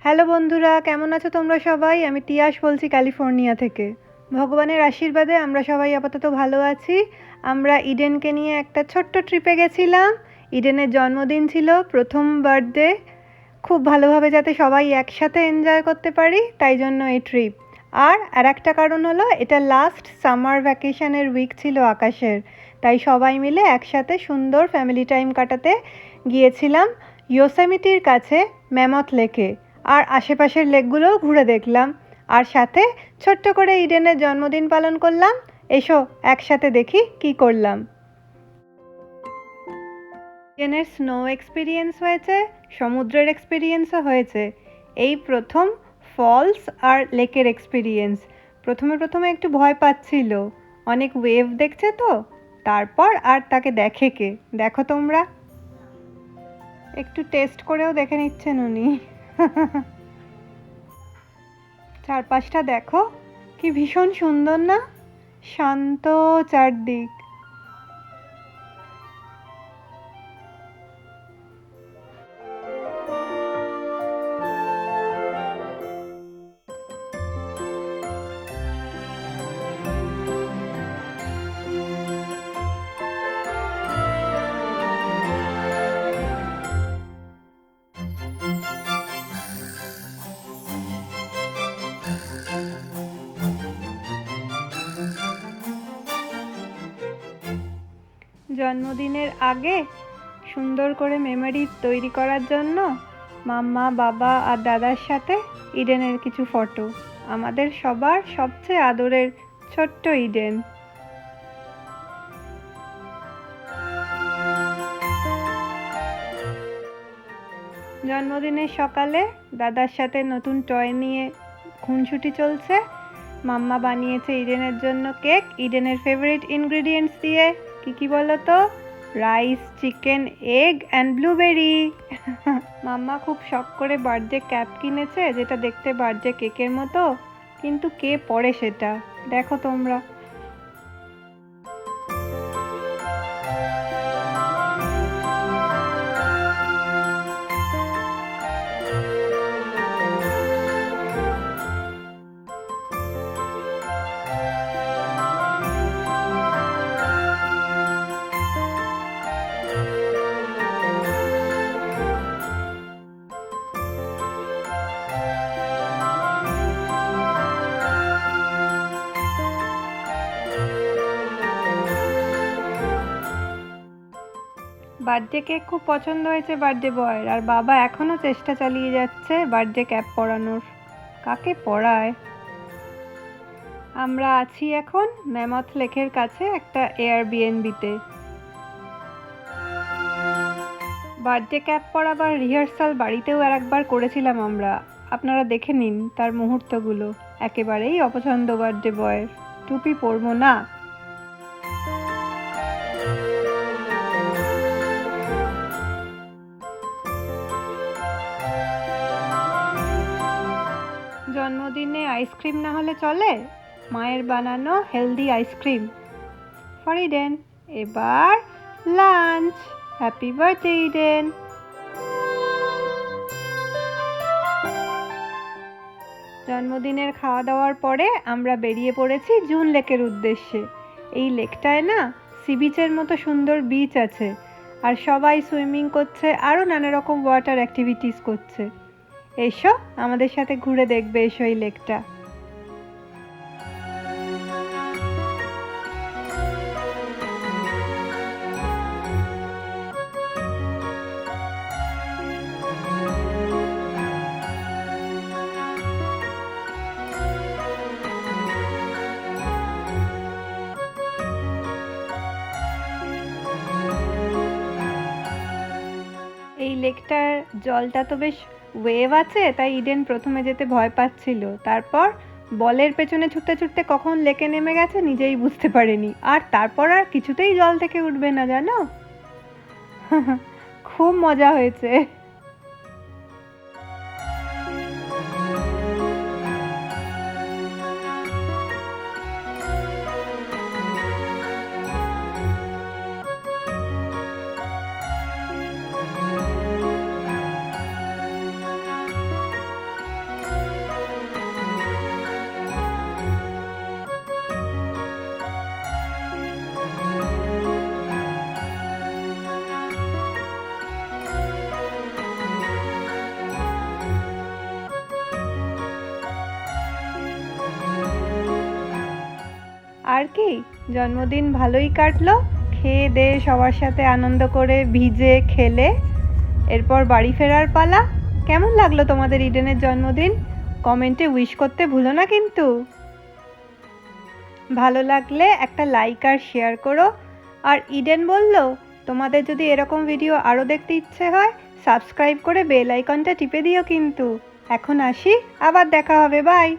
Hello বন্ধুরা, কেমন আছো তোমরা সবাই? আমি তিয়াশ বলছি ক্যালিফোর্নিয়া থেকে। ভগবানের আশীর্বাদে আমরা সবাই আপাতত ভালো আছি। আমরা ইডেনকে নিয়ে একটা ছোট্ট ট্রিপে গেছিলাম। ইডেনের জন্মদিন ছিল, প্রথম বার্থডে। খুব ভালোভাবে যাতে সবাই একসাথে এনজয় করতে পারি, তাই জন্য এই ট্রিপ। আর একটা কারণ হলো, এটা লাস্ট সামার ভ্যাকেশনের উইক ছিল আকাশের, তাই সবাই মিলে একসাথে সুন্দর ফ্যামিলি টাইম কাটাতে গিয়েছিলাম ইয়োসেমিটির কাছে ম্যামথ লেকে। আর আশেপাশের লেকগুলোও ঘুরে দেখলাম, আর সাথে ছোট্ট করে ইডেনের জন্মদিন পালন করলাম। এসো একসাথে দেখি কি করলাম। ইডেনের স্নো এক্সপিরিয়েন্স হয়েছে, সমুদ্রের এক্সপিরিয়েন্সও হয়েছে, এই প্রথম ফলস আর লেকের এক্সপিরিয়েন্স। প্রথমে একটু ভয় পাচ্ছিল, অনেক ওয়েভ দেখছে তো, তারপর আর তাকে দেখে কে। দেখো তোমরা, একটু টেস্ট করেও দেখে নিচ্ছেন উনি। চারপাশটা দেখো, কি ভীষণ সুন্দর না? শান্ত চারদিক। জন্মদিনের আগে সুন্দর করে মেমোরি তৈরি করার জন্য মাম্মা, বাবা আর দাদার সাথে ইডেনের কিছু ফটো। আমাদের সবার সবচেয়ে আদরের ছোট্ট ইডেন। জন্মদিনের সকালে দাদার সাথে নতুন টয় নিয়ে খুনসুটি চলছে। মাম্মা বানিয়েছে ইডেনের জন্য কেক, ইডেনের ফেভারিট ইনগ্রেডিয়েন্টস দিয়ে। কি বলো তো? Rice, chicken, egg and blueberry. মাম্মা খুব শখ করে বার্থডে ক্যাপ কিনেছে, যেটা দেখতে বার্থডে কেকের মতো, কিন্তু কে পরে সেটা দেখো তোমরা। বার্থডে কেক খুব পছন্দ হয়েছে বার্থডে বয়ের, আর বাবা এখনও চেষ্টা চালিয়ে যাচ্ছে বার্থডে ক্যাপ পরানোর। কাকে পরায়? আমরা আছি এখন ম্যামথ লেকের কাছে একটা এয়ারবিএনবিতে। বার্থডে ক্যাপ পরাবার রিহার্সাল বাড়িতেও একবার করেছিলাম আমরা, আপনারা দেখে নিন তার মুহূর্তগুলো। একেবারেই অপছন্দ বার্থডে বয়ের, টুপি পরবো না। জন্মদিনে আইসক্রিম না হলে চলে, মায়ের বানানো হেলদি আইসক্রিম ফর ইডেন। এবার লাঞ্চ। Happy birthday Eden. জন্মদিনের খাওয়া দাওয়ার পরে আমরা বেরিয়ে পড়েছি জুন লেকের উদ্দেশ্যে। এই লেকটায় না সি বিচের মতো সুন্দর বিচ আছে, আর সবাই সুইমিং করছে, আরও নানা রকম ওয়াটার অ্যাক্টিভিটিস করছে। এসো আমাদের সাথে ঘুরে দেখবে, এসো এই লেকটা। এই লেকটার জলটা তো বেশ ওয়েভ আছে, তাই ইডেন প্রথমে যেতে ভয় পাচ্ছিল। তারপর বলের পেছনে ছুটতে ছুটতে কখন লেকে নেমে গেছে নিজেই বুঝতে পারেনি, আর তারপর আর কিছুতেই জল থেকে উঠবে না, জানো। খুব মজা হয়েছে। আর কি, জন্মদিন ভালোই কাটলো, খেয়ে দেয়ে সবার সাথে আনন্দ করে ভিজে খেলে। এরপর বাড়ি ফেরার পালা। কেমন লাগলো তোমাদের ইডেনের জন্মদিন? কমেন্টে উইশ করতে ভুলো না কিন্তু। ভালো লাগলে একটা লাইক আর শেয়ার করো। আর ইডেন বলল, তোমাদের যদি এরকম ভিডিও আরও দেখতে ইচ্ছে হয়, সাবস্ক্রাইব করে বেল আইকনটা টিপে দিও কিন্তু। এখন আসি, আবার দেখা হবে, বাই।